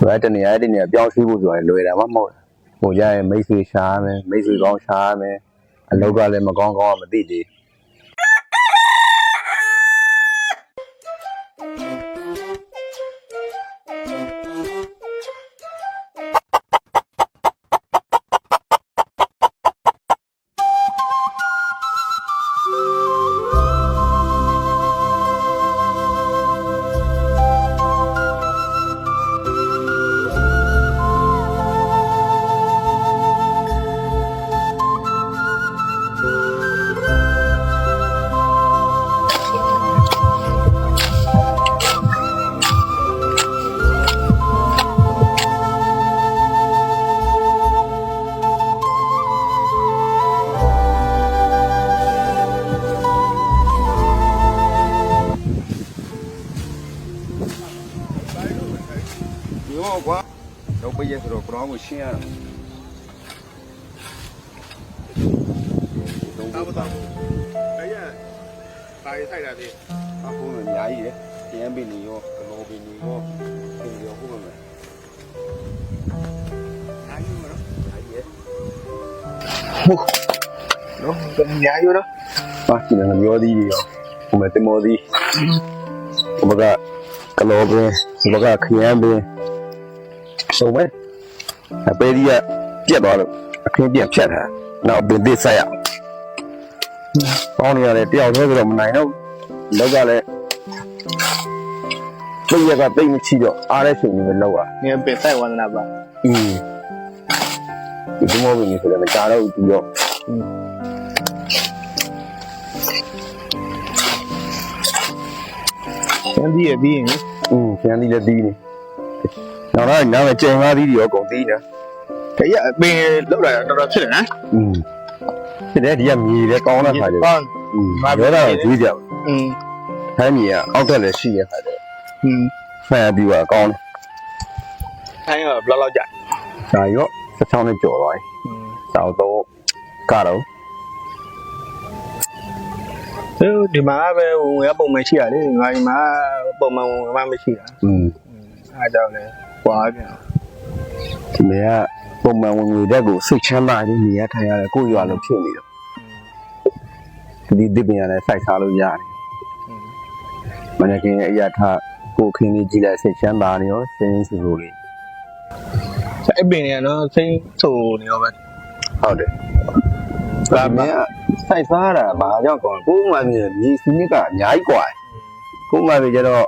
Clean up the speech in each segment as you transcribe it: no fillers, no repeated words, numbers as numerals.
ဆိုတော့တနေရာတနေရာပြောင်းရွှေ့ဖို့ဆိုရင်လွယ်တာမှမဟုတ်ဟိုကြရင်မိတ်ဆွေရှားမယ်မိတ်ဆွေကောင်းရှားမယ်အလောက်ကလည်းမကောင်းကောင်းမသိသေးကွာတော့ပြည့်ဆိုတော့ကောင်ကိုရှင်းရအောင်တော့တော့အဲ့ရပါရီဆိုင်တာဒီအခုအများကြီးတယ်ကျန်းပင်နေရောကလောပင်နေရောပြင်ရောဟုတ်ပါမယ်အားယူမနော်အားရဟုတ်နော်အများကြီးတော့ပါစီနေမျိုးသီးတွေရောဟိုမှာတမောသီးဟိုဘကကလောပင်ဟိုဘကခရမ်းပင်ဆုံးပဲအပေးကြီးကပြက်သွားလို့အခင်းပြန်ဖြတ်တာနောက်ပင်သစ်ဆက်ရပေါင်းနေရတယ်တယောက်တည်းဆိုတော့မနိုင်တော့လောက်ကလည်းပြည့်ရကတိတ်မချီတော့အားတဲ့ချိန်မျိုးလောက်อ่ะနေပင်ဆိုင်ဝန္ဒနာပါဒီမောဘင်းဆိုလည်းမကြတော့ဘူးပြီးတော့ကျန်ဒီရပြီးရင်ကျန်ဒီလည်းပြီးနေနောက်တော့နားပဲကျန်သွားသီးတွေရောကုန်သီးနေခရအပင်လောက်လာတော်တော်ဖြစ်တယ်နော်ဖြစ်တယ်ဒီကမြေလည်းကောင်းတဲ့ခါကျတော့မပြောတော့ဈေးကြောက်ဟမ်းမြေကအောက်တက်လည်းရှိရခါကျဖန်ပြီးတော့ကောင်းတယ်အဲ့ရောဘယ်လောက်ကြာဒါရော16နဲ့ကျော်သွားပြီတောက်တော့ကတော့ဒီမှာပဲဝင်ရပုံမှန်ရှိရလေငါဒီမှာပုံမှန်ဝင်မှမရှိတာအားကြောင့်လေပွားပြန်ဒီမေကပုံမှန်ဝင်ငွေတက်ကိုစိတ်ချမ်းသာနေနေရထိုင်ရတယ်ကိုယ်ရွာလို့ဖြစ်နေတော့ဒီပင်ရလည်းစိုက်စားလို့ရတယ်မနေ့ကအရာထကိုခင်းလေးကြည့်လိုက်စိတ်ချမ်းသာနေရောစင်းစူလို့လေအဲ့ပင်ရနော်စိတ်ဆိုနေရောပဲဟုတ်တယ်ဒါမှစိုက်စားတာဘာကြောင့်ကောင်းကိုယ်မှမြေစနစ်ကအများကြီးกว่าကိုယ်မှပဲကျတော့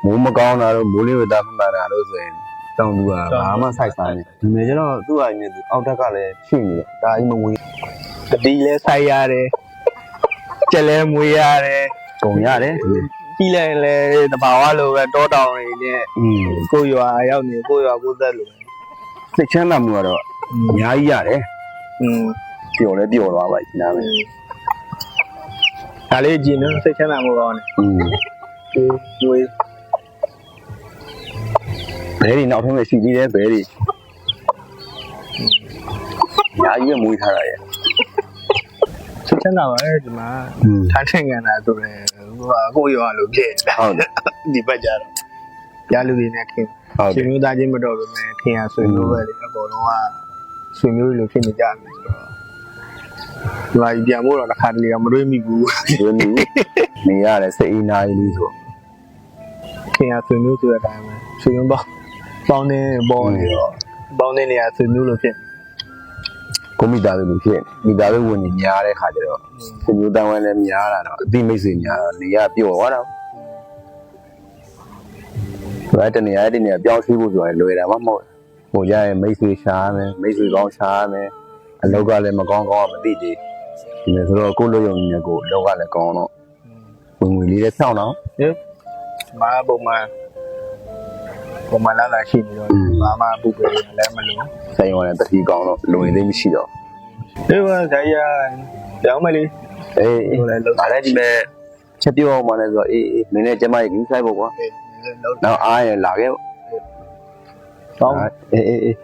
မိုးမကောင်းတာတော့မိုးလေးဝတာမှန်တာလို့ဆိုရင်တောင်သူကဘာမှစိုက်စားနေဒီနေ့ကျတော့သူ့အရင်ကအောက်ထက်ကလည်းရှိနေတယ်ဒါကြီးမဝေးတတိလဲစိုက်ရတယ်ကျက်လဲမွေးရတယ်ကုန်ရတယ်ကြီးလဲလဲတဘာဝလိုပဲတောတောင်တွေနဲ့ကိုရွာရောက်နေကိုရွာကိုသက်လို့စိတ်ချမ်းသာမှုကတော့အများကြီးရတယ်ပျော်လဲပျော်သွားပါဒီနားပဲဒါလေးကြည့်နော်စိတ်ချမ်းသာမှုကောင်းတယ်ကျွေးဘဲဒီနောက်ထပ်လည်းရှိသေးတယ်ဘဲဒီညာကြီးမွေးထားတာရဲ့စိတ်ချမ်းသာပါလေဒီမှာထားထင်ကန်တာဆိုရင်ကိုရွာလိုဖြစ်ဟုတ်တယ်ဒီဘက်ကြတော့ရလူတွေနဲ့ခင်ဆွေမျိုးသားချင်းမတော်ဘူးနဲ့ခင်ရဆွေမျိုးပဲလေအပေါ်လုံးကဆွေမျိုးလိုဖြစ်နေကြတယ်ဆိုတော့ဒီမှာပြန်ဖို့တော့တစ်ခါတလေတော့မတွေးမိဘူးတွေးမိနေရတယ်စိတ်အီးနာကြီးလေးဆိုခင်ရဆွေမျိုးဆိုတဲ့အတိုင်းပဲဆွေမျိုးပေါင်းနေပေါ်နေတော့ပေါင်းနေနေရဆွေမျိုးလိုဖြစ်ကိုမိသားစုလိုဖြစ်မိသားစုဝင်နေများတဲ့ခါကျတော့ဆွေမျိုးတန်းဝိုင်းလည်းများလာတော့အတိမိတ်ဆွေများတော့နေရပျော့သွားတော့ဒါတနေရာတနေရာပြောင်းရွှေ့ဖို့ဆိုရင်လွယ်တာမှမဟုတ်ဟိုကြရင်မိတ်ဆွေရှားမယ်မိတ်ဆွေကောင်းရှားမယ်အလောက်ကလည်းမကောင်းကောင်းမသိသေးဒီလိုဆိုတော့ကိုလိုရုံနဲ့ကိုအလောက်ကလည်းကောင်းတော့ဝင်ငွေလေးလည်းဖြောင်းတော့မာပုံမှန်လာရှိနေတော့ဘာမှပူပယ်လည်းမလို့ဆိုင်ရောလည်းတတိကောင်းတော့လုံရင်လေးမရှိတော့ဒီကဇာရကြောင်းမလေးအေးအားလည်းဒီမဲ့ချက်ပြောအောင်မလဲဆိုတော့အေးနည်းနည်းကျမကြီးကြီးဆိုင်ဖို့ကွာနောက်အားရလာခဲ့ပေါ့ကောင်းအေး